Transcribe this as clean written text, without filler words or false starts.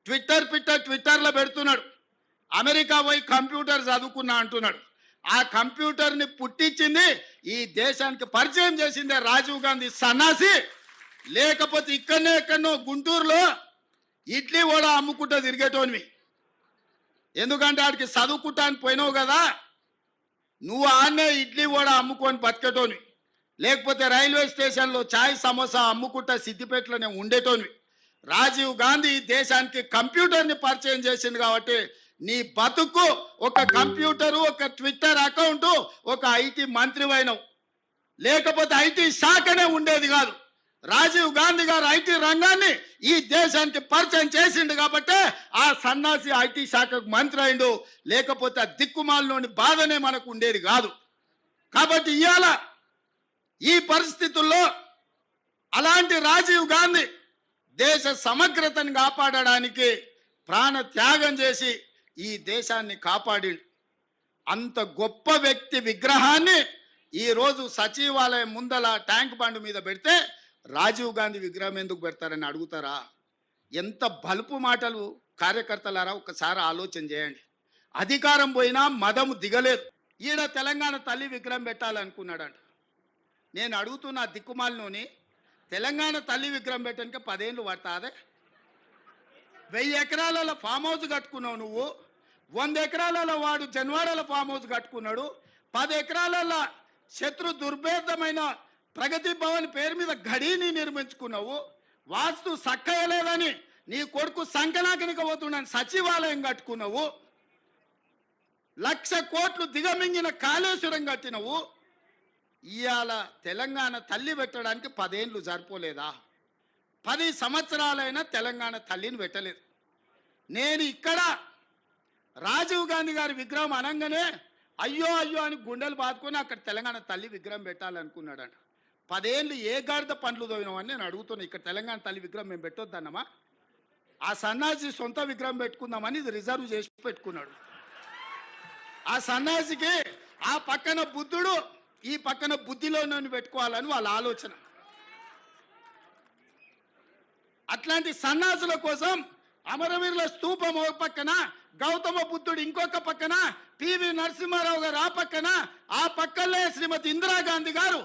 ట్విట్టర్లో పెడుతున్నాడు. అమెరికా పోయి కంప్యూటర్ చదువుకున్నా అంటున్నాడు. ఆ కంప్యూటర్ని పుట్టించింది, ఈ దేశానికి పరిచయం చేసిందే రాజీవ్ గాంధీ సన్నాసి. లేకపోతే ఎక్కడో గుంటూరులో ఇడ్లీ కూడా అమ్ముకుంటూ తిరిగేటోనివి. ఎందుకంటే ఆడికి చదువుకుంటానికి పోయినావు కదా, నువ్వు ఆడనే ఇడ్లీ కూడా అమ్ముకొని బతికేటోనివి. లేకపోతే రైల్వే స్టేషన్లో చాయ్ సమోసా అమ్ముకుంటా సిద్దిపేటలోనే ఉండేటోనివి. రాజీవ్ గాంధీ దేశానికి కంప్యూటర్ని పరిచయం చేసింది కాబట్టి నీ బతుకు ఒక కంప్యూటరు, ఒక ట్విట్టర్ అకౌంటు, ఒక ఐటీ మంత్రి అయినావు. లేకపోతే ఐటీ శాఖనే ఉండేది కాదు. రాజీవ్ గాంధీ గారు ఐటీ రంగాన్ని ఈ దేశానికి పరిచయం చేసిండు కాబట్టి ఆ సన్నాసి ఐటీ శాఖకు మంత్రి అయిండు. లేకపోతే ఆ దిక్కుమాలలోని బాధనే మనకు ఉండేది కాదు. కాబట్టి ఇవాళ ఈ పరిస్థితుల్లో అలాంటి రాజీవ్ గాంధీ దేశ సమగ్రతను కాపాడడానికి ప్రాణ త్యాగం చేసి ఈ దేశాన్ని కాపాడిండు. అంత గొప్ప వ్యక్తి విగ్రహాన్ని ఈరోజు సచివాలయం ముందల ట్యాంక్ బండ్ మీద పెడితే రాజీవ్ గాంధీ విగ్రహం ఎందుకు పెడతారని అడుగుతారా? ఎంత బలుపు మాటలు కార్యకర్తలారా, ఒకసారి ఆలోచన చేయండి. అధికారం పోయినా మదము దిగలేదు. ఈడ తెలంగాణ తల్లి విగ్రహం పెట్టాలనుకున్నాడంట. నేను అడుగుతున్న దిక్కుమాలినోని, తెలంగాణ తల్లి విగ్రహం పెట్టడానికి 10 ఏళ్ళు పడతాదే? 1000 ఎకరాలలో ఫామ్ హౌస్ కట్టుకున్నావు నువ్వు, 100 ఎకరాలలో వాడు జన్వాడల ఫామ్ హౌస్ కట్టుకున్నాడు, 10 ఎకరాలలో శత్రు దుర్భేదమైన ప్రగతి భవన్ పేరు మీద గడిని నిర్మించుకున్నావు. వాస్తు సక్కయలేదని నీ కొడుకు సంకనాకనికి పోతున్నాను సచివాలయం కట్టుకున్నావు. 1,00,000 కోట్లు దిగమింగిన కాళేశ్వరం కట్టినవు. ఇవాళ తెలంగాణ తల్లి పెట్టడానికి 10 ఏళ్ళు సరిపోలేదా? 10 సంవత్సరాలైనా తెలంగాణ తల్లిని పెట్టలేదు. నేను ఇక్కడ రాజీవ్ గాంధీ గారి విగ్రహం అనగానే అయ్యో అయ్యో అని గుండెలు బాదుకొని అక్కడ తెలంగాణ తల్లి విగ్రహం పెట్టాలనుకున్నాడంట. 10 ఏళ్ళు ఏ గాడిద పండ్లు తోవినామని నేను అడుగుతున్నా. ఇక్కడ తెలంగాణ తల్లి విగ్రహం మేము పెట్టొద్దన్నమా? ఆ సన్నాసి సొంత విగ్రహం పెట్టుకుందామని ఇది రిజర్వ్ చేసి పెట్టుకున్నాడు. ఆ సన్నాసికి ఆ పక్కన బుద్ధుడు, ఈ పక్కన బుద్ధిలో నన్ను పెట్టుకోవాలని వాళ్ళ ఆలోచన. అట్లాంటి సన్నాసుల కోసం అమరవీరుల స్తూపం ఒక పక్కన, గౌతమ బుద్ధుడు ఇంకొక పక్కన, పివి నరసింహారావు గారు ఆ పక్కన, ఆ పక్కనే శ్రీమతి ఇందిరాగాంధీ గారు